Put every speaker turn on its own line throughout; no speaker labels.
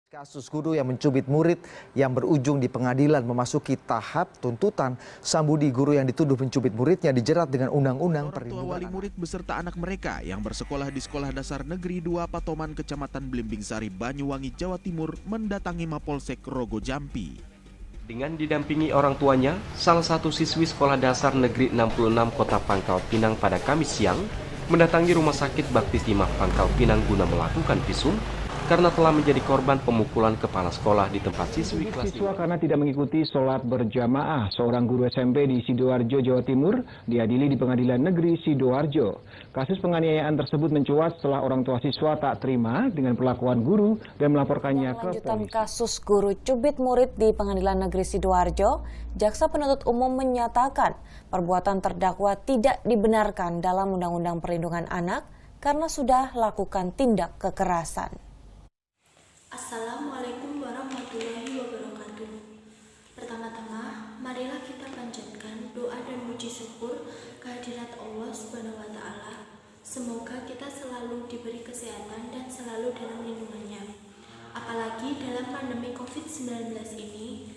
Kasus guru yang mencubit murid yang berujung di pengadilan memasuki tahap tuntutan. Sambudi, guru yang dituduh mencubit muridnya, dijerat dengan Undang-Undang Perlindungan
Orang tua wali
Anak.
murid beserta anak mereka yang bersekolah di Sekolah Dasar Negeri 2 Patoman, Kecamatan Belimbing Sari, Banyuwangi, Jawa Timur mendatangi Mapolsek Rogo Jampi.
Dengan didampingi orang tuanya, salah satu siswi Sekolah Dasar Negeri 66 Kota Pangkal Pinang pada Kamis siang mendatangi Rumah Sakit Bakti Timah Pangkal Pinang guna melakukan visum karena telah menjadi korban pemukulan kepala sekolah di tempat siswi kelas 5.
Siswa karena tidak mengikuti sholat berjamaah, seorang guru SMP di Sidoarjo, Jawa Timur, diadili di Pengadilan Negeri Sidoarjo. Kasus penganiayaan tersebut mencuat setelah orang tua siswa tak terima dengan perlakuan guru dan melaporkannya ke polisi.
Lanjutan kasus guru cubit murid di Pengadilan Negeri Sidoarjo, Jaksa Penuntut Umum menyatakan perbuatan terdakwa tidak dibenarkan dalam Undang-Undang Perlindungan Anak karena sudah lakukan tindak kekerasan.
Assalamualaikum warahmatullahi wabarakatuh. Pertama-tama, marilah kita panjatkan doa dan puji syukur kehadirat Allah Subhanahu wa Ta'ala. Semoga kita selalu diberi kesehatan dan selalu dalam lindungannya. Apalagi dalam pandemi COVID-19 ini,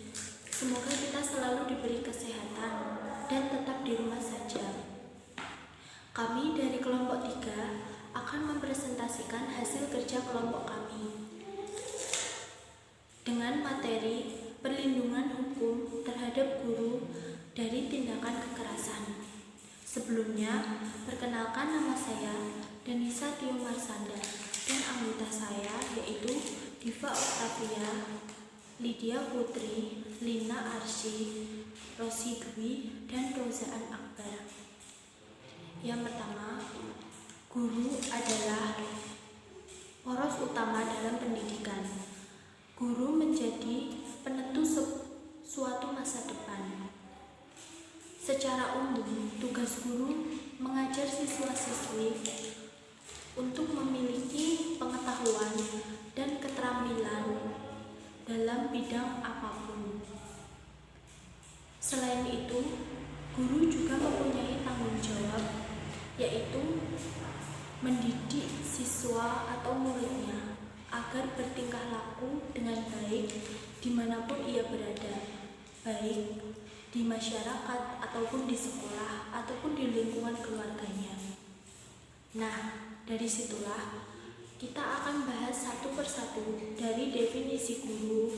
semoga kita selalu diberi kesehatan dan tetap di rumah saja. Kami dari kelompok 3 akan mempresentasikan hasil kerja kelompok kami dengan materi perlindungan hukum terhadap guru dari tindakan kekerasan. Sebelumnya, perkenalkan, nama saya Danisa Tio Marsanda dan anggota saya yaitu Diva Octavia, Lydia Putri, Lina Arsy, Rosi Dwi, dan Rozaan Akbar. Yang pertama, guru adalah poros utama dalam pendidikan. Guru menjadi penentu suatu masa depan. Secara umum, tugas guru mengajar siswa-siswi untuk memiliki pengetahuan dan keterampilan dalam bidang apapun. Selain itu, guru juga mempunyai tanggung jawab, yaitu mendidik siswa atau muridnya agar bertingkah laku dengan baik dimanapun ia berada, baik di masyarakat ataupun di sekolah ataupun di lingkungan keluarganya. Nah, dari situlah kita akan bahas satu persatu dari definisi guru,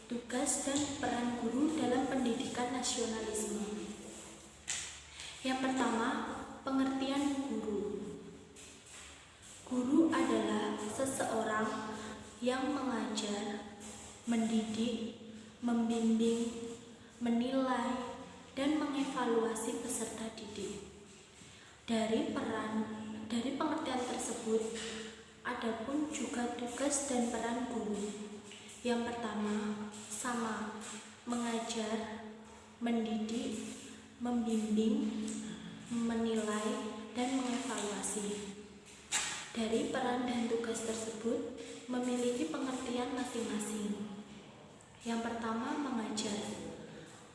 tugas dan peran guru dalam pendidikan nasionalisme. Yang pertama, pengertian guru. Guru adalah seseorang yang mengajar, mendidik, membimbing, menilai, dan mengevaluasi peserta didik. Dari pengertian tersebut, adapun juga tugas dan peran guru. Yang pertama, sama, mengajar, mendidik, membimbing, menilai, dan mengevaluasi. Dari peran dan tugas tersebut memiliki pengertian masing-masing. Yang pertama, mengajar.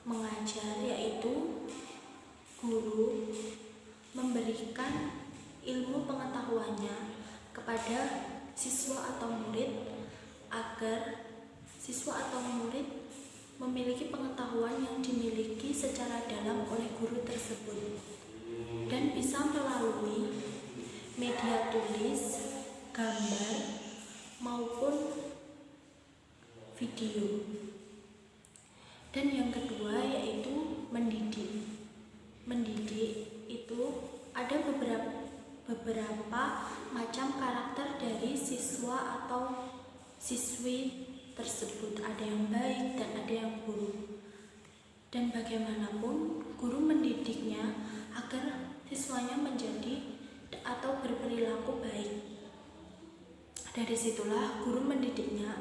Mengajar yaitu guru memberikan ilmu pengetahuannya kepada siswa atau murid agar siswa atau murid memiliki pengetahuan yang dimiliki secara dalam oleh guru tersebut dan bisa melalui media tulis, gambar, maupun video. Dan yang kedua yaitu mendidik. Mendidik itu ada beberapa macam karakter dari siswa atau siswi tersebut. Ada yang baik dan ada yang buruk. Dan bagaimanapun guru mendidiknya agar siswanya menjadi atau berperilaku baik. Dari situlah guru mendidiknya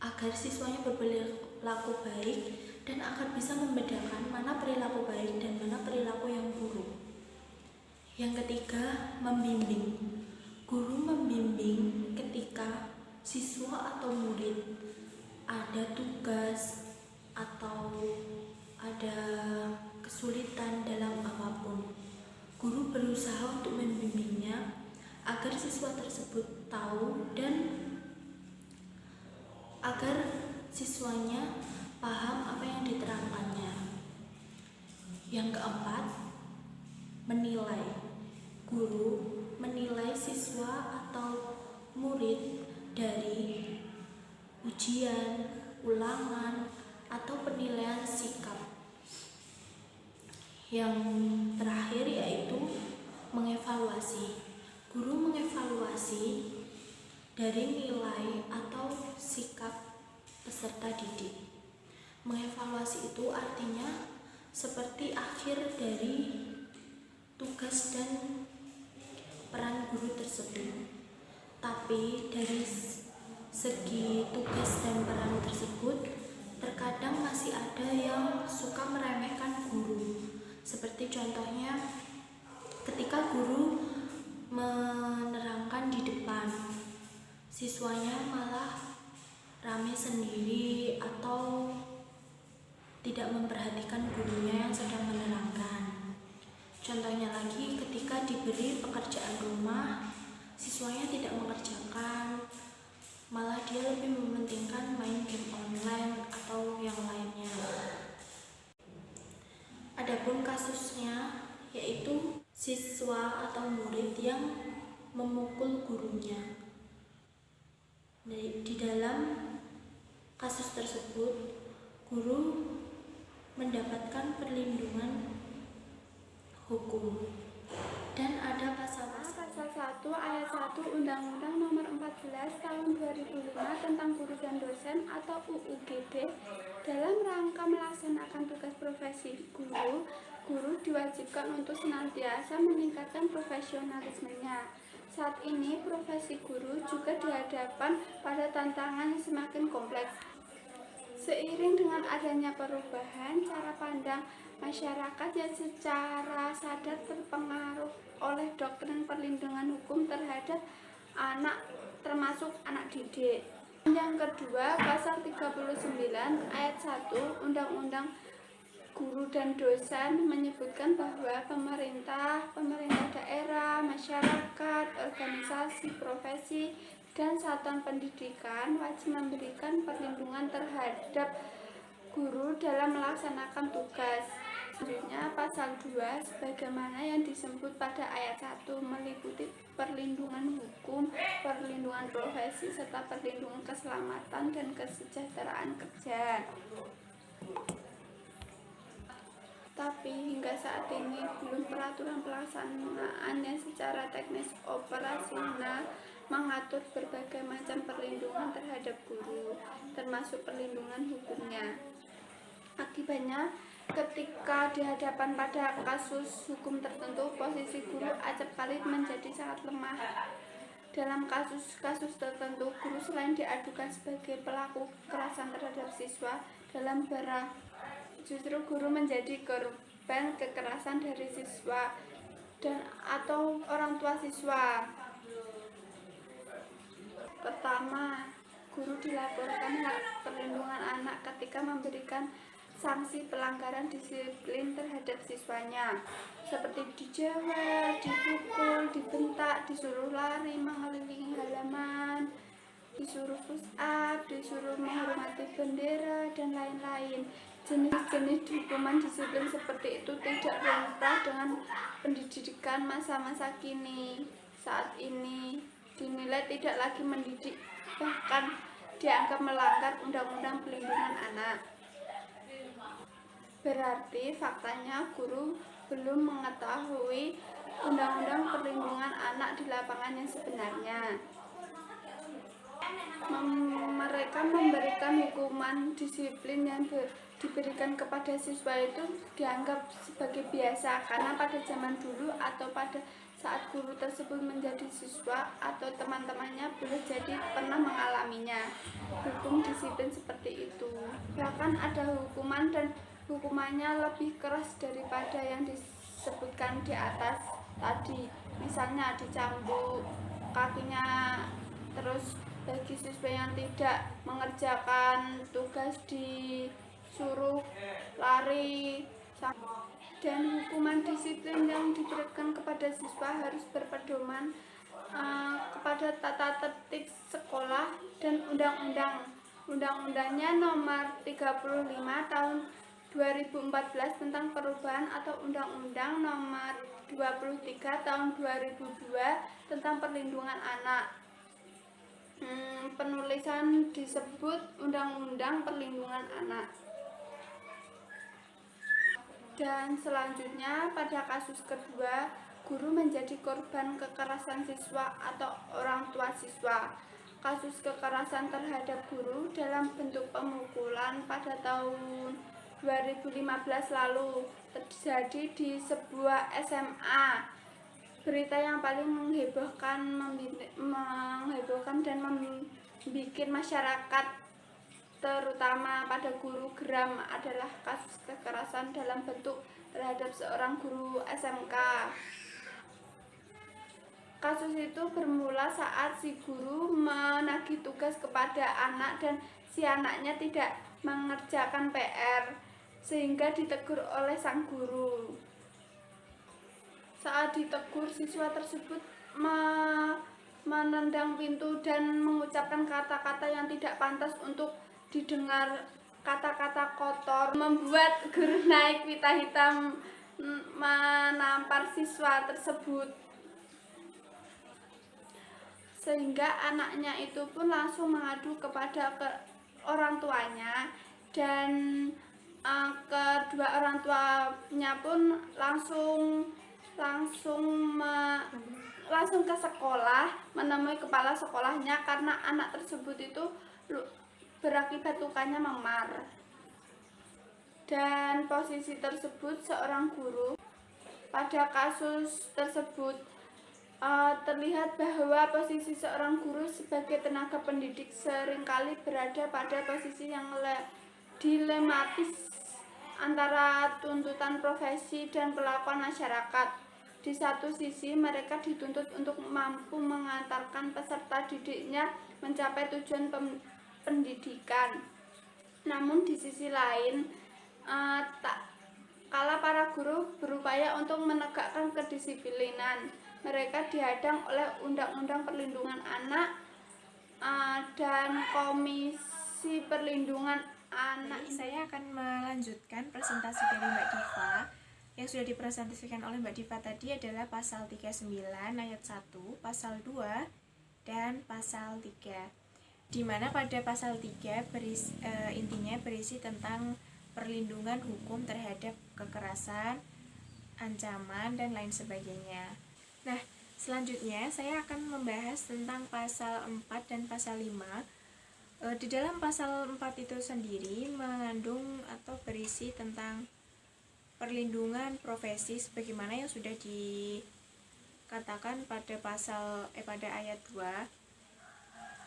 agar siswanya berperilaku baik dan agar bisa membedakan mana perilaku baik dan mana perilaku yang buruk. Yang ketiga, membimbing. Guru membimbing ketika siswa atau murid ada tugas atau ada kesulitan dalam apapun. Guru berusaha untuk membimbingnya agar siswa tersebut tahu dan agar siswanya paham apa yang diterangkannya. Yang keempat, menilai. Guru menilai siswa atau murid dari ujian, ulangan, atau penilaian sikap. Yang terakhir yaitu mengevaluasi. Guru mengevaluasi dari nilai atau sikap peserta didik. Mengevaluasi itu artinya seperti akhir dari tugas dan peran guru tersebut. Tapi dari segi tugas dan peran tersebut, terkadang masih ada yang suka meremehkan guru. Seperti contohnya ketika guru menerangkan di depan, siswanya malah rame sendiri atau tidak memperhatikan gurunya yang sedang menerangkan. Contohnya lagi, ketika diberi pekerjaan rumah, siswanya tidak mengerjakan, malah dia lebih mementingkan main game online atau yang lainnya. Adapun kasusnya yaitu siswa atau murid yang memukul gurunya. Di dalam kasus tersebut, guru mendapatkan perlindungan hukum dan ada pasal
1 ayat 1 Undang-Undang Nomor 14 Tahun 2005 tentang Guru dan Dosen atau UU-GD. Dalam rangka melaksanakan tugas profesi guru diwajibkan untuk senantiasa meningkatkan profesionalismenya. Saat ini profesi guru juga dihadapkan pada tantangan yang semakin kompleks. Seiring dengan adanya perubahan cara pandang masyarakat yang secara sadar terpengaruh oleh doktrin perlindungan hukum terhadap anak, termasuk anak didik. Yang kedua, pasal 39 ayat 1 Undang-Undang Guru dan Dosen menyebutkan bahwa pemerintah daerah, masyarakat, organisasi, profesi, dan satuan pendidikan wajib memberikan perlindungan terhadap guru dalam melaksanakan tugas. Selanjutnya, pasal 2 sebagaimana yang disebut pada ayat 1 meliputi perlindungan hukum, perlindungan profesi, serta perlindungan keselamatan dan kesejahteraan kerja. Tapi hingga saat ini belum peraturan pelaksanaan yang secara teknis operasional mengatur berbagai macam perlindungan terhadap guru, termasuk perlindungan hukumnya. Akibatnya, ketika dihadapkan pada kasus hukum tertentu, posisi guru acap kali menjadi sangat lemah. Dalam kasus-kasus tertentu, guru selain diadukan sebagai pelaku kekerasan terhadap siswa dalam barang, justru guru menjadi korban kekerasan dari siswa dan atau orang tua siswa. Pertama, guru dilaporkan hak perlindungan anak ketika memberikan sanksi pelanggaran disiplin terhadap siswanya, seperti dijawab, dipukul, dibentak, disuruh lari mengelilingi halaman, disuruh push up, disuruh menghormati bendera, dan lain-lain. Jenis-jenis hukuman disiplin seperti itu tidak lumrah dengan pendidikan masa-masa kini. Saat ini dinilai tidak lagi mendidik, bahkan dianggap melanggar Undang-Undang Perlindungan Anak. Berarti faktanya guru belum mengetahui Undang-Undang Perlindungan Anak di lapangan yang sebenarnya. Mereka memberikan hukuman disiplin yang diberikan kepada siswa itu dianggap sebagai biasa, karena pada zaman dulu atau pada saat guru tersebut menjadi siswa atau teman-temannya boleh jadi pernah mengalaminya hukum disiplin seperti itu. Bahkan ada hukuman dan hukumannya lebih keras daripada yang disebutkan di atas tadi. Misalnya dicambuk kakinya, terus bagi siswa yang tidak mengerjakan tugas disuruh lari, dan hukuman disiplin yang diberikan kepada siswa harus berpedoman kepada tata tertib sekolah dan undang-undang Undang-undangnya nomor 35 tahun 2014 tentang perubahan atau Undang-Undang nomor 23 tahun 2002 tentang perlindungan anak. Penulisan disebut Undang-Undang Perlindungan Anak. Dan selanjutnya pada kasus kedua, guru menjadi korban kekerasan siswa atau orang tua siswa. Kasus kekerasan terhadap guru dalam bentuk pemukulan pada tahun 2015 lalu terjadi di sebuah SMA. Berita yang paling menghebohkan dan membuat masyarakat terutama pada guru geram adalah kasus kekerasan dalam bentuk terhadap seorang guru SMK. Kasus itu bermula saat si guru menagih tugas kepada anak dan si anaknya tidak mengerjakan PR sehingga ditegur oleh sang guru. Saat ditegur, siswa tersebut menendang pintu dan mengucapkan kata-kata yang tidak pantas untuk didengar, kata-kata kotor, membuat guru naik pita hitam menampar siswa tersebut. Sehingga anaknya itu pun langsung mengadu kepada orang tuanya dan kedua orang tuanya pun langsung ke sekolah menemui kepala sekolahnya karena anak tersebut itu berakibat lukanya memar. Dan posisi tersebut seorang guru pada kasus tersebut terlihat bahwa posisi seorang guru sebagai tenaga pendidik seringkali berada pada posisi yang dilematis antara tuntutan profesi dan kelakuan masyarakat. Di satu sisi, mereka dituntut untuk mampu mengantarkan peserta didiknya mencapai tujuan pendidikan. Namun di sisi lain, kala para guru berupaya untuk menegakkan kedisiplinan, mereka dihadang oleh Undang-Undang Perlindungan Anak dan Komisi Perlindungan Anak.
Saya akan melanjutkan presentasi dari Mbak Diva. Yang sudah dipresentasikan oleh Mbak Diva tadi adalah pasal 39 ayat 1, pasal 2, dan pasal 3. Di mana pada pasal 3 intinya berisi tentang perlindungan hukum terhadap kekerasan, ancaman, dan lain sebagainya. Nah, selanjutnya saya akan membahas tentang pasal 4 dan pasal 5. Di dalam pasal 4 itu sendiri mengandung atau berisi tentang perlindungan profesi sebagaimana yang sudah dikatakan pada pada ayat 2.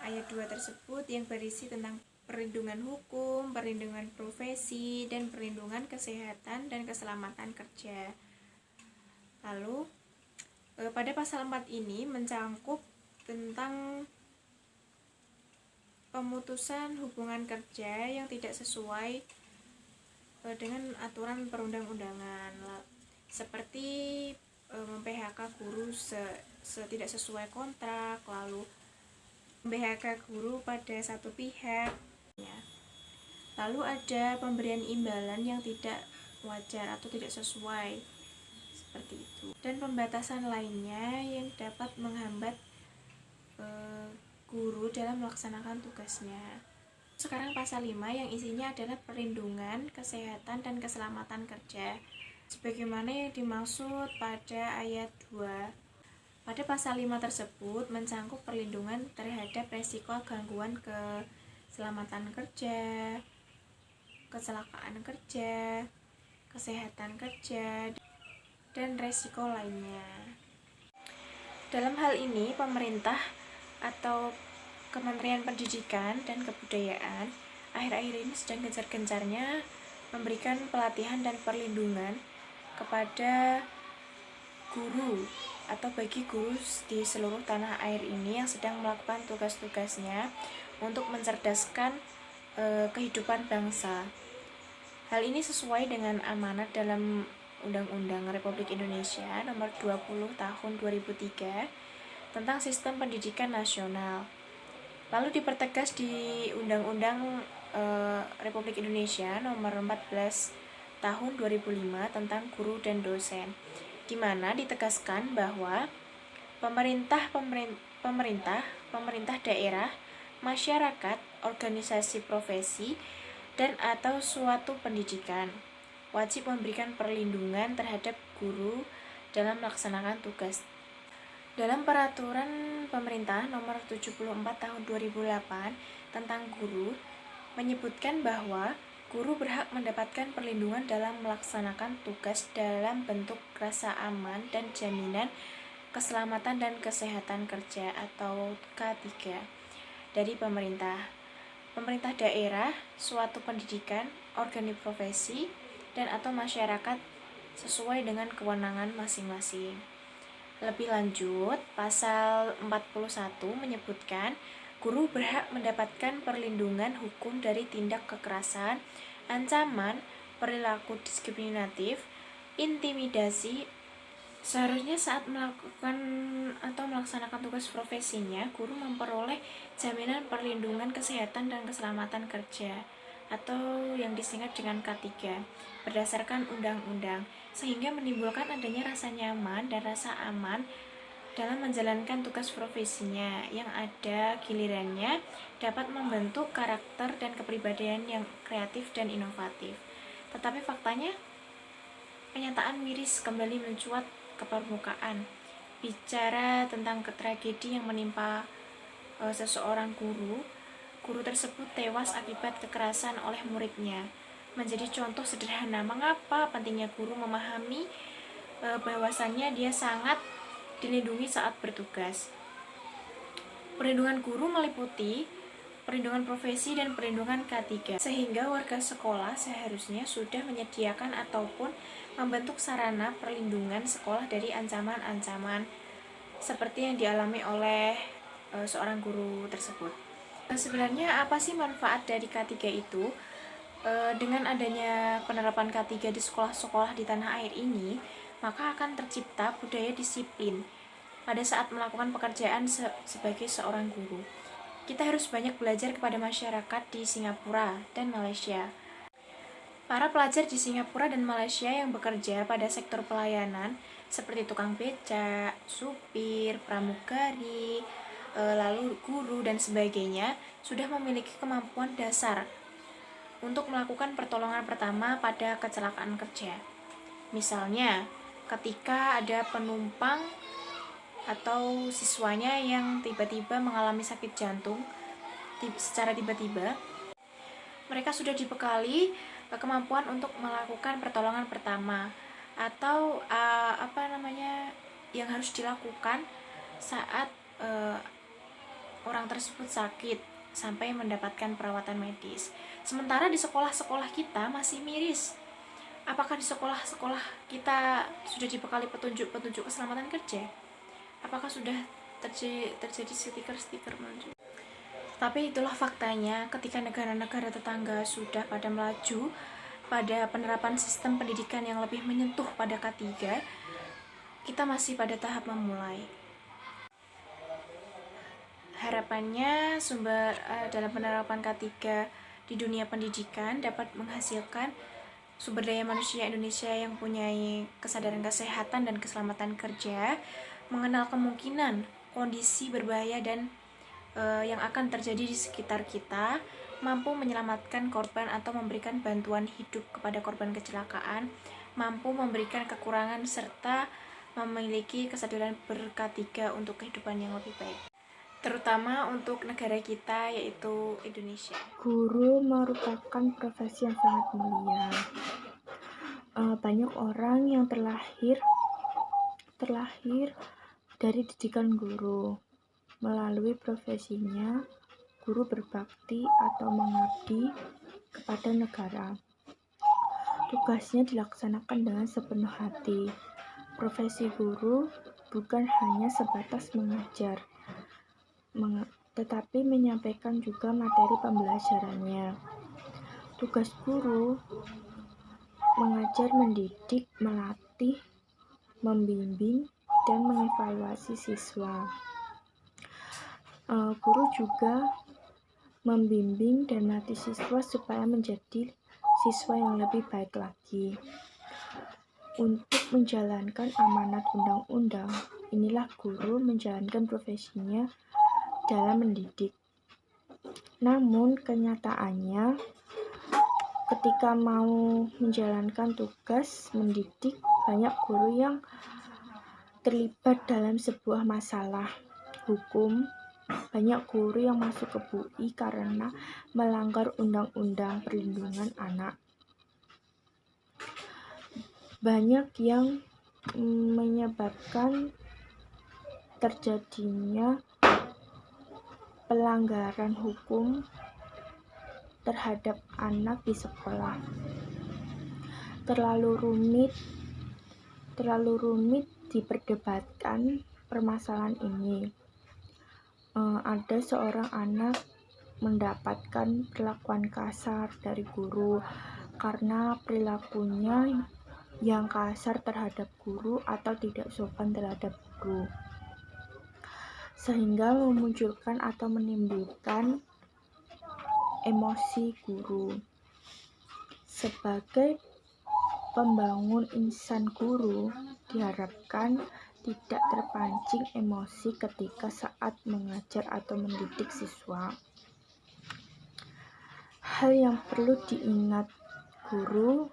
Ayat 2 tersebut yang berisi tentang perlindungan hukum, perlindungan profesi, dan perlindungan kesehatan dan keselamatan kerja. Lalu pada pasal 4 ini mencangkup tentang pemutusan hubungan kerja yang tidak sesuai dengan aturan perundang-undangan, seperti mem-PHK guru tidak sesuai kontrak, lalu mem-PHK guru pada satu pihak, lalu ada pemberian imbalan yang tidak wajar atau tidak sesuai, seperti itu, dan pembatasan lainnya yang dapat menghambat guru dalam melaksanakan tugasnya. Sekarang pasal 5 yang isinya adalah perlindungan, kesehatan, dan keselamatan kerja sebagaimana yang dimaksud pada ayat 2. Pada pasal 5 tersebut mencangkup perlindungan terhadap resiko gangguan keselamatan kerja, kecelakaan kerja, kesehatan kerja, dan resiko lainnya. Dalam hal ini pemerintah atau Kementerian Pendidikan dan Kebudayaan akhir-akhir ini sedang gencar-gencarnya memberikan pelatihan dan perlindungan kepada guru atau bagi guru di seluruh tanah air ini yang sedang melakukan tugas-tugasnya untuk mencerdaskan kehidupan bangsa. Hal ini sesuai dengan amanat dalam Undang-Undang Republik Indonesia Nomor 20 Tahun 2003 tentang Sistem Pendidikan Nasional. Lalu dipertegas di Undang-Undang Republik Indonesia Nomor 14 Tahun 2005 tentang guru dan dosen, di mana ditegaskan bahwa pemerintah daerah, masyarakat, organisasi profesi, dan atau suatu pendidikan wajib memberikan perlindungan terhadap guru dalam melaksanakan tugas. Dalam peraturan pemerintah nomor 74 tahun 2008 tentang guru menyebutkan bahwa guru berhak mendapatkan perlindungan dalam melaksanakan tugas dalam bentuk rasa aman dan jaminan keselamatan dan kesehatan kerja atau K3 dari pemerintah daerah, suatu pendidikan, organisasi profesi, dan atau masyarakat sesuai dengan kewenangan masing-masing. Lebih lanjut, pasal 41 menyebutkan guru berhak mendapatkan perlindungan hukum dari tindak kekerasan, ancaman, perilaku diskriminatif, intimidasi. Seharusnya saat melakukan atau melaksanakan tugas profesinya, guru memperoleh jaminan perlindungan kesehatan dan keselamatan kerja atau yang disingkat dengan K3 berdasarkan undang-undang, sehingga menimbulkan adanya rasa nyaman dan rasa aman dalam menjalankan tugas profesinya yang ada gilirannya dapat membentuk karakter dan kepribadian yang kreatif dan inovatif. Tetapi faktanya, kenyataan miris kembali mencuat ke permukaan. Bicara tentang tragedi yang menimpa seseorang guru tersebut tewas akibat kekerasan oleh muridnya. Menjadi contoh sederhana mengapa pentingnya guru memahami bahwasannya dia sangat dilindungi saat bertugas. Perlindungan guru meliputi perlindungan profesi dan perlindungan K3, sehingga warga sekolah seharusnya sudah menyediakan ataupun membentuk sarana perlindungan sekolah dari ancaman-ancaman seperti yang dialami oleh seorang guru tersebut. Sebenarnya apa sih manfaat dari K3 itu? Dengan adanya penerapan K3 di sekolah-sekolah di tanah air ini, maka akan tercipta budaya disiplin pada saat melakukan pekerjaan sebagai seorang guru. Kita harus banyak belajar kepada masyarakat di Singapura dan Malaysia. Para pelajar di Singapura dan Malaysia yang bekerja pada sektor pelayanan seperti tukang becak, supir, pramugari, lalu guru dan sebagainya sudah memiliki kemampuan dasar untuk melakukan pertolongan pertama pada kecelakaan kerja. Misalnya, ketika ada penumpang atau siswanya yang tiba-tiba mengalami sakit jantung secara tiba-tiba, mereka sudah dibekali kemampuan untuk melakukan pertolongan pertama atau yang harus dilakukan saat orang tersebut sakit sampai mendapatkan perawatan medis. Sementara di sekolah-sekolah kita masih miris. Apakah di sekolah-sekolah kita sudah dibekali petunjuk-petunjuk keselamatan kerja? Apakah sudah terjadi stiker-stiker menunjuk? Tapi itulah faktanya, ketika negara-negara tetangga sudah pada melaju pada penerapan sistem pendidikan yang lebih menyentuh pada K3, kita masih pada tahap memulai. Harapannya sumber dalam penerapan K3 di dunia pendidikan dapat menghasilkan sumber daya manusia Indonesia yang punya kesadaran kesehatan dan keselamatan kerja, mengenal kemungkinan kondisi berbahaya dan yang akan terjadi di sekitar kita, mampu menyelamatkan korban atau memberikan bantuan hidup kepada korban kecelakaan, mampu memberikan kekurangan serta memiliki kesadaran ber-K3 untuk kehidupan yang lebih baik, terutama untuk negara kita yaitu Indonesia.
Guru merupakan profesi yang sangat mulia. Banyak orang yang terlahir dari didikan guru. Melalui profesinya, guru berbakti atau mengabdi kepada negara. Tugasnya dilaksanakan dengan sepenuh hati. Profesi guru bukan hanya sebatas mengajar, tetapi menyampaikan juga materi pembelajarannya. Tugas guru mengajar, mendidik, melatih, membimbing, dan mengevaluasi siswa. Guru juga membimbing dan melatih siswa supaya menjadi siswa yang lebih baik lagi. Untuk menjalankan amanat undang-undang, inilah guru menjalankan profesinya dalam mendidik. Namun kenyataannya, ketika mau menjalankan tugas mendidik, banyak guru yang terlibat dalam sebuah masalah hukum. Banyak guru yang masuk ke BUI karena melanggar Undang-Undang Perlindungan Anak. Banyak yang menyebabkan terjadinya pelanggaran hukum terhadap anak di sekolah. Terlalu rumit diperdebatkan permasalahan ini. Ada seorang anak mendapatkan perlakuan kasar dari guru karena perilakunya yang kasar terhadap guru atau tidak sopan terhadap guru, sehingga memunculkan atau menimbulkan emosi guru. Sebagai pembangun insan guru, diharapkan tidak terpancing emosi ketika saat mengajar atau mendidik siswa. Hal yang perlu diingat, guru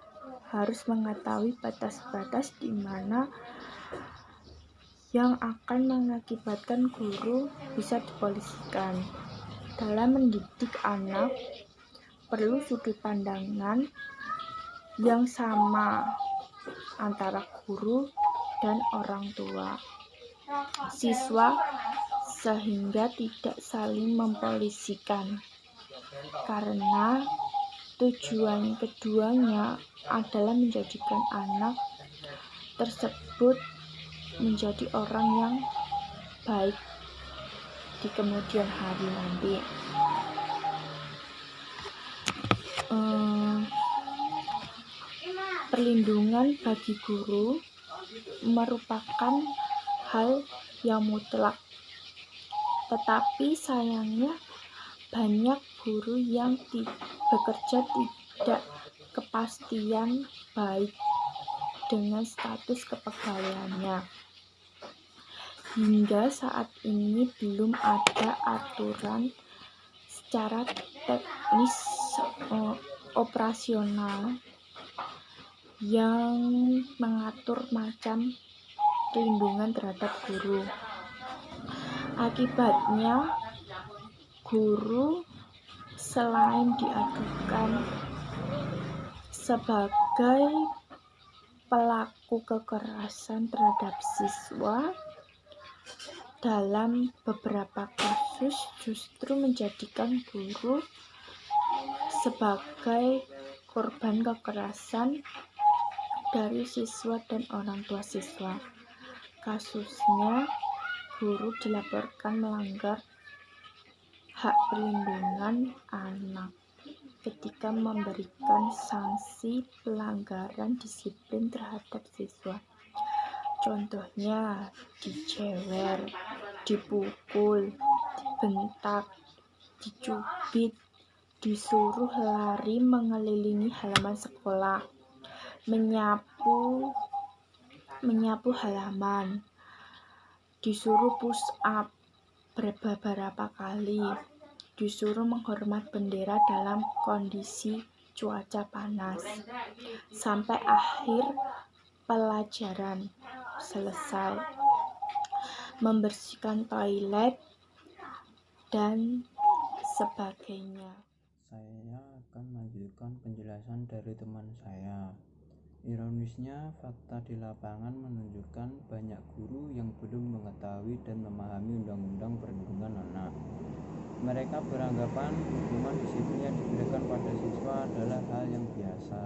harus mengetahui batas-batas di mana yang akan mengakibatkan guru bisa dipolisikan. Dalam mendidik anak, perlu sudut pandangan yang sama antara guru dan orang tua siswa, sehingga tidak saling mempolisikan, karena tujuan keduanya adalah menjadikan anak tersebut menjadi orang yang baik di kemudian hari nanti. Perlindungan bagi guru merupakan hal yang mutlak, tetapi sayangnya banyak guru yang bekerja tidak kepastian baik dengan status kepegawaiannya. Hingga saat ini belum ada aturan secara teknis operasional yang mengatur macam perlindungan terhadap guru. Akibatnya, guru selain diadukan sebagai pelaku kekerasan terhadap siswa, dalam beberapa kasus justru menjadikan guru sebagai korban kekerasan dari siswa dan orang tua siswa. Kasusnya, guru dilaporkan melanggar hak perlindungan anak ketika memberikan sanksi pelanggaran disiplin terhadap siswa. Contohnya, dijewer, dipukul, dibentak, dicubit, disuruh lari mengelilingi halaman sekolah, menyapu halaman, disuruh push up beberapa kali, disuruh menghormat bendera dalam kondisi cuaca panas, sampai akhir pelajaran selesai, membersihkan toilet, dan sebagainya.
Saya akan melanjutkan penjelasan dari teman saya. Ironisnya, fakta di lapangan menunjukkan banyak guru yang belum mengetahui dan memahami Undang-Undang Perlindungan Anak. Mereka beranggapan hukuman disiplin yang diberikan pada siswa adalah hal yang biasa.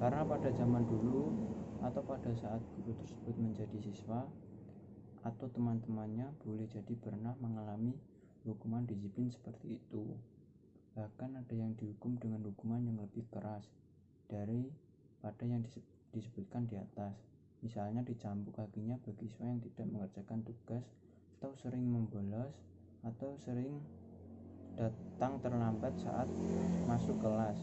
Karena pada zaman dulu atau pada saat guru tersebut menjadi siswa atau teman-temannya boleh jadi pernah mengalami hukuman disiplin seperti itu. Bahkan ada yang dihukum dengan hukuman yang lebih keras daripada yang disebutkan di atas. Misalnya dicambuk kakinya bagi siswa yang tidak mengerjakan tugas atau sering membolos atau sering datang terlambat saat masuk kelas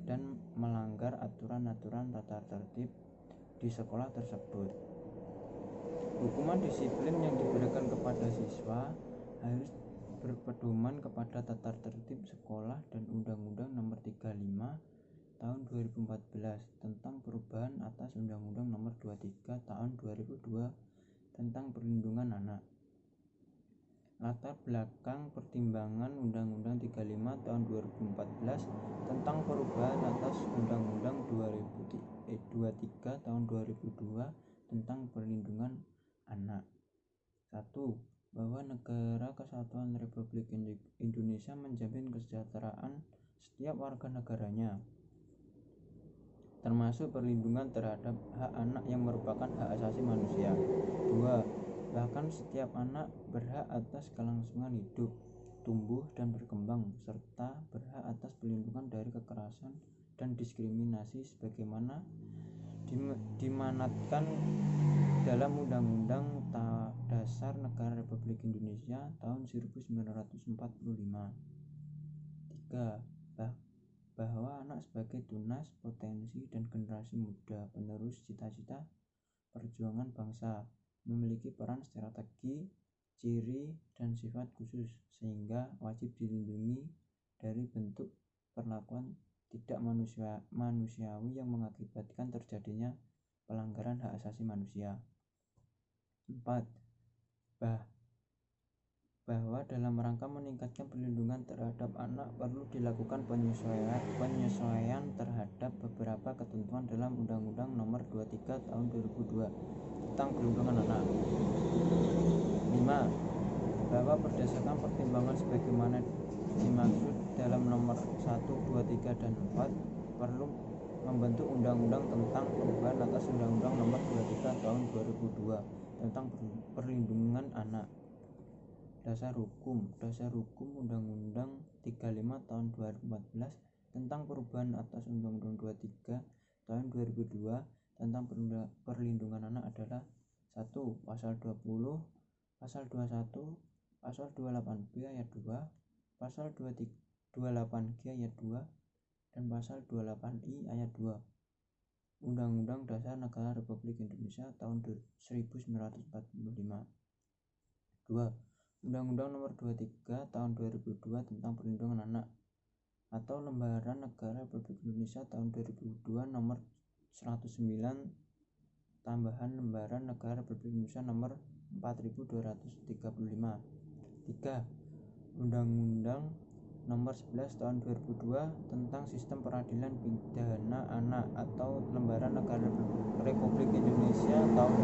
dan melanggar aturan-aturan tata tertib di sekolah tersebut. Hukuman disiplin yang diberikan kepada siswa harus berpedoman kepada tata tertib sekolah dan Undang-Undang Nomor 35 Tahun 2014 tentang perubahan atas Undang-Undang Nomor 23 Tahun 2002 tentang perlindungan anak. Latar belakang pertimbangan Undang-Undang 35 Tahun 2014 tentang perubahan atas Undang-Undang 23 Tahun 2002 tentang perlindungan anak. 1. Bahwa Negara Kesatuan Republik Indonesia menjamin kesejahteraan setiap warga negaranya, termasuk perlindungan terhadap hak anak yang merupakan hak asasi manusia. 2. Bahkan setiap anak berhak atas kelangsungan hidup, tumbuh dan berkembang, serta berhak atas perlindungan dari kekerasan dan diskriminasi sebagaimana dimanatkan dalam Undang-Undang Dasar Negara Republik Indonesia tahun 1945. 3. Bahwa anak sebagai tunas, potensi, dan generasi muda penerus cita-cita perjuangan bangsa memiliki peran strategi, ciri, dan sifat khusus sehingga wajib dilindungi dari bentuk perlakuan tidak manusiawi yang mengakibatkan terjadinya pelanggaran hak asasi manusia. 4. Bahwa dalam rangka meningkatkan perlindungan terhadap anak perlu dilakukan penyesuaian terhadap beberapa ketentuan dalam Undang-Undang Nomor 23 Tahun 2002 tentang perlindungan anak. 5. Bahwa berdasarkan pertimbangan sebagaimana dimaksud dalam nomor 1, 2, 3, dan 4 perlu membentuk undang-undang tentang perubahan atas Undang-Undang Nomor 23 Tahun 2002 tentang perlindungan anak. Dasar hukum Undang-Undang 35 Tahun 2014 tentang perubahan atas Undang-Undang 23 Tahun 2002 tentang perlindungan anak adalah 1. Pasal 20, Pasal 21, Pasal 28B ayat 2, Pasal 28G ayat 2, dan Pasal 28I ayat 2 Undang-Undang Dasar Negara Republik Indonesia tahun 1945. 2. Undang-Undang Nomor 23 Tahun 2002 tentang perlindungan anak atau Lembaran Negara Republik Indonesia tahun 2002 Nomor 109 tambahan Lembaran Negara Republik Indonesia Nomor 4235. 3. Undang-Undang Nomor 11 Tahun 2002 tentang Sistem Peradilan Pidana Anak atau Lembaran Negara Republik Indonesia tahun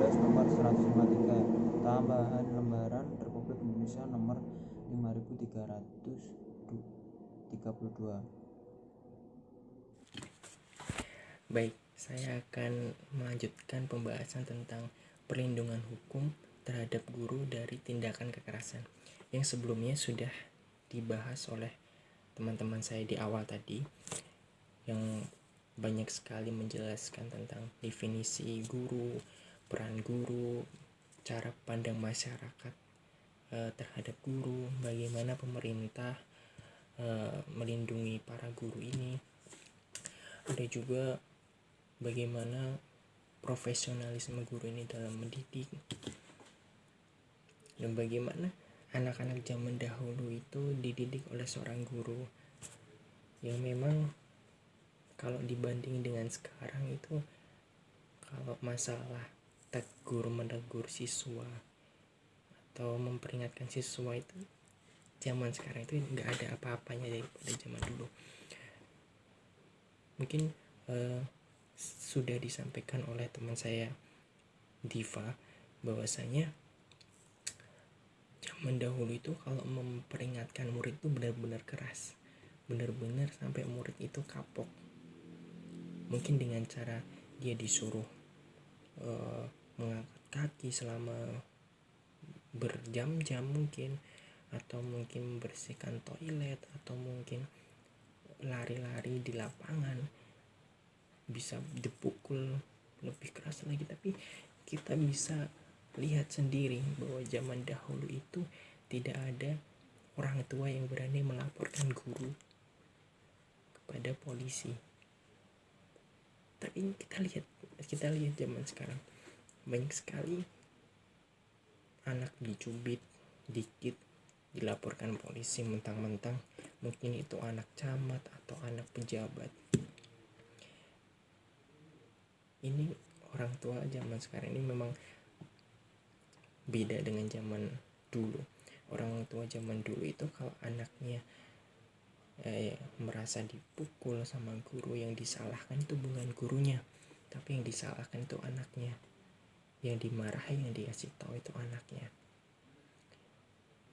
2012 Nomor 153 tambahan Lembaran Republik Indonesia Nomor 5332.
Baik, saya akan melanjutkan pembahasan tentang perlindungan hukum terhadap guru dari tindakan kekerasan yang sebelumnya sudah dibahas oleh teman-teman saya di awal tadi, yang banyak sekali menjelaskan tentang definisi guru, peran guru, cara pandang masyarakat terhadap guru, bagaimana pemerintah melindungi para guru ini. Ada juga bagaimana profesionalisme guru ini dalam mendidik, dan bagaimana anak-anak zaman dahulu itu dididik oleh seorang guru yang memang kalau dibanding dengan sekarang itu, kalau masalah menegur siswa atau memperingatkan siswa itu zaman sekarang itu nggak ada apa-apanya daripada zaman dulu. Mungkin sudah disampaikan oleh teman saya Diva bahwasanya zaman dahulu itu kalau memperingatkan murid itu benar-benar keras, benar-benar sampai murid itu kapok. Mungkin dengan cara dia disuruh mengangkat kaki selama berjam-jam mungkin, atau mungkin membersihkan toilet, atau mungkin lari-lari di lapangan, bisa dipukul lebih keras lagi. Tapi kita bisa lihat sendiri bahwa zaman dahulu itu tidak ada orang tua yang berani melaporkan guru kepada polisi. Tapi kita lihat zaman sekarang banyak sekali anak dicubit dikit dilaporkan polisi, mentang-mentang mungkin itu anak camat atau anak pejabat. Ini orang tua zaman sekarang ini memang beda dengan zaman dulu. Orang tua zaman dulu itu kalau anaknya merasa dipukul sama guru, yang disalahkan itu bukan gurunya, tapi yang disalahkan itu anaknya. Yang dimarahi, yang dikasih tahu itu anaknya.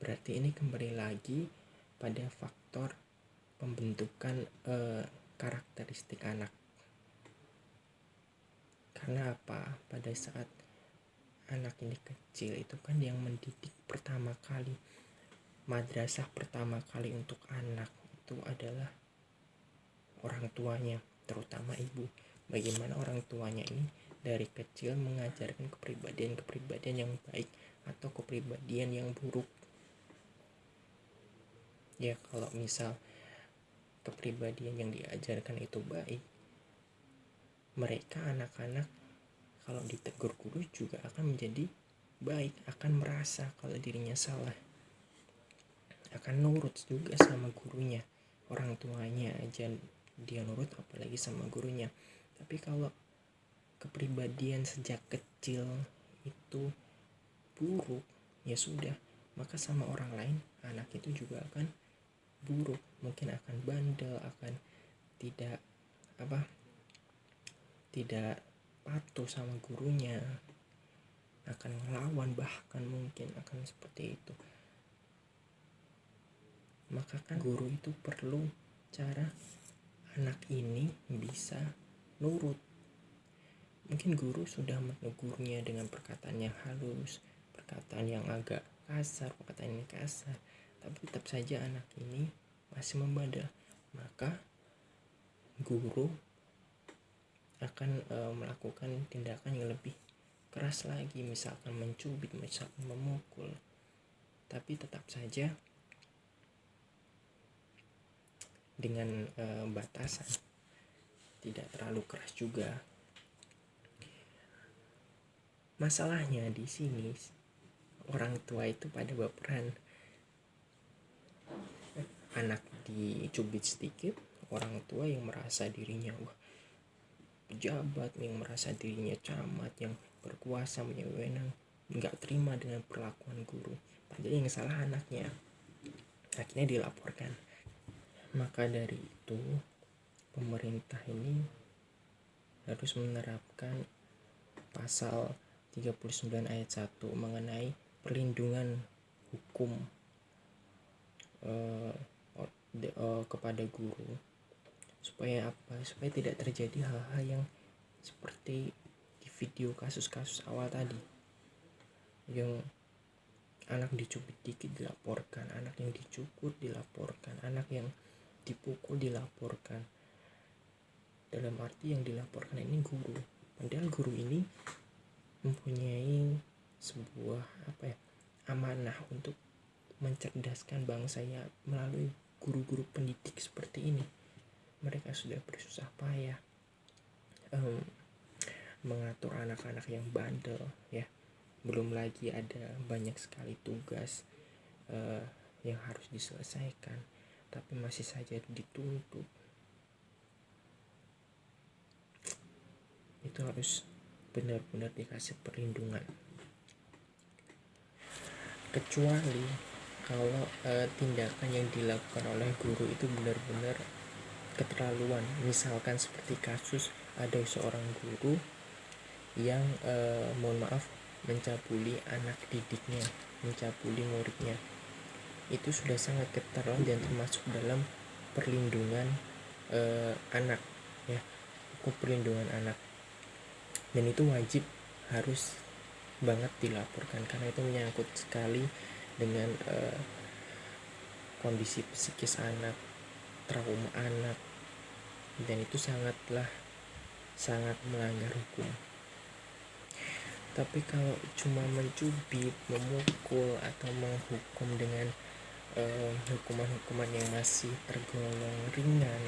Berarti ini kembali lagi pada faktor pembentukan karakteristik anak. Karena apa? Pada saat anak ini kecil itu kan yang mendidik pertama kali, madrasah pertama kali untuk anak itu adalah orang tuanya, terutama ibu. Bagaimana orang tuanya ini dari kecil mengajarkan kepribadian yang baik atau kepribadian yang buruk. Ya, kalau misal kepribadian yang diajarkan itu baik, mereka anak-anak kalau ditegur guru juga akan menjadi baik, akan merasa kalau dirinya salah, akan nurut juga sama gurunya. Orang tuanya aja dia nurut, apalagi sama gurunya. Tapi kalau kepribadian sejak kecil itu buruk, ya sudah, maka sama orang lain anak itu juga akan buruk. Mungkin akan bandel, akan tidak patuh sama gurunya, akan melawan, bahkan mungkin akan seperti itu. Maka kan guru itu perlu cara anak ini bisa nurut. Mungkin guru sudah menegurnya dengan perkataan yang halus, perkataan yang agak kasar, tapi tetap saja anak ini masih membandel. Maka guru akan melakukan tindakan yang lebih keras lagi, misalkan mencubit, misalkan memukul. Tapi tetap saja dengan batasan, tidak terlalu keras juga. Masalahnya di sini orang tua itu pada baperan. Anak dicubit sedikit, orang tua yang merasa dirinya pejabat, yang merasa dirinya camat, yang berkuasa, punya wewenang, nggak terima dengan perlakuan guru. Padahal yang salah anaknya. Akhirnya dilaporkan. Maka dari itu pemerintah ini harus menerapkan pasal 39 ayat 1 mengenai perlindungan hukum kepada guru. Supaya apa? Supaya tidak terjadi hal-hal yang seperti di video kasus-kasus awal tadi, yang anak dicubit dikit dilaporkan, anak yang dicukur dilaporkan, anak yang dipukul dilaporkan. Dalam arti yang dilaporkan ini guru, padahal guru ini mempunyai sebuah amanah untuk mencerdaskan bangsanya melalui guru-guru pendidik seperti ini. Mereka sudah bersusah payah mengatur anak-anak yang bandel, ya. Belum lagi ada banyak sekali tugas yang harus diselesaikan, tapi masih saja dituntut. Itu harus benar-benar dikasih perlindungan. Kecuali kalau tindakan yang dilakukan oleh guru itu benar-benar keterlaluan. Misalkan seperti kasus ada seorang guru yang mencabuli anak didiknya, mencabuli muridnya. Itu sudah sangat keterlaluan dan termasuk dalam perlindungan anak, ya, hukum perlindungan anak. Dan itu wajib harus banget dilaporkan karena itu menyangkut sekali dengan kondisi psikis anak, trauma anak, dan itu sangat melanggar hukum. Tapi kalau cuma mencubit, memukul, atau menghukum dengan hukuman-hukuman yang masih tergolong ringan,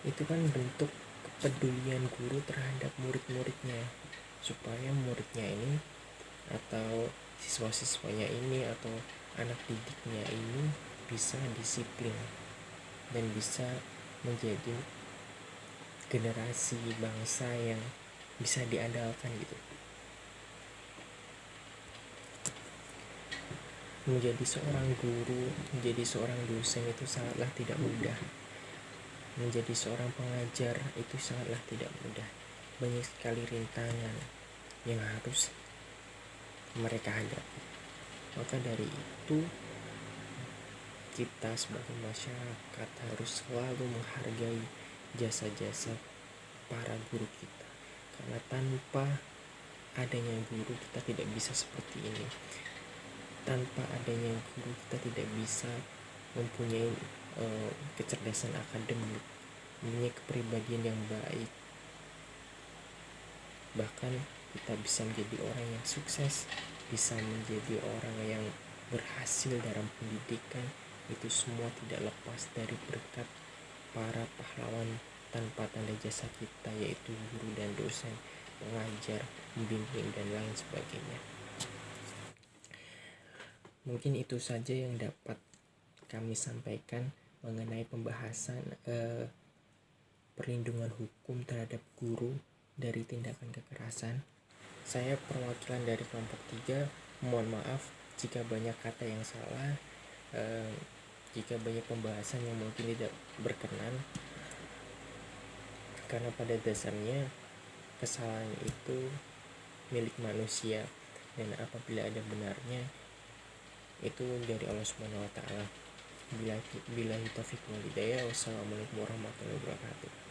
itu kan bentuk kepedulian guru terhadap murid-muridnya, supaya muridnya ini atau siswa-siswanya ini atau anak didiknya ini bisa disiplin dan bisa menjadi generasi bangsa yang bisa diandalkan gitu. Menjadi seorang guru, menjadi seorang dosen itu sangatlah tidak mudah. Menjadi seorang pengajar itu sangatlah tidak mudah. Banyak sekali rintangan yang harus mereka hadapi. Maka dari itu, kita sebagai masyarakat harus selalu menghargai jasa-jasa para guru kita. Karena tanpa adanya guru kita tidak bisa seperti ini. Tanpa adanya guru kita tidak bisa mempunyai kecerdasan akademik, mempunyai kepribadian yang baik. Bahkan kita bisa menjadi orang yang sukses, bisa menjadi orang yang berhasil dalam pendidikan. Itu semua tidak lepas dari berkat para pahlawan tanpa tanda jasa kita, yaitu guru dan dosen, pengajar, pembimbing, dan lain sebagainya. Mungkin itu saja yang dapat kami sampaikan mengenai pembahasan perlindungan hukum terhadap guru dari tindakan kekerasan. Saya perwakilan dari kelompok 3, mohon maaf jika banyak kata yang salah, jika banyak pembahasan yang mungkin tidak berkenan, karena pada dasarnya kesalahan itu milik manusia, dan apabila ada benarnya itu dari Allah Subhanahu wa taala. Billahi taufiq wal hidayah. Wassalamualaikum warahmatullahi wabarakatuh.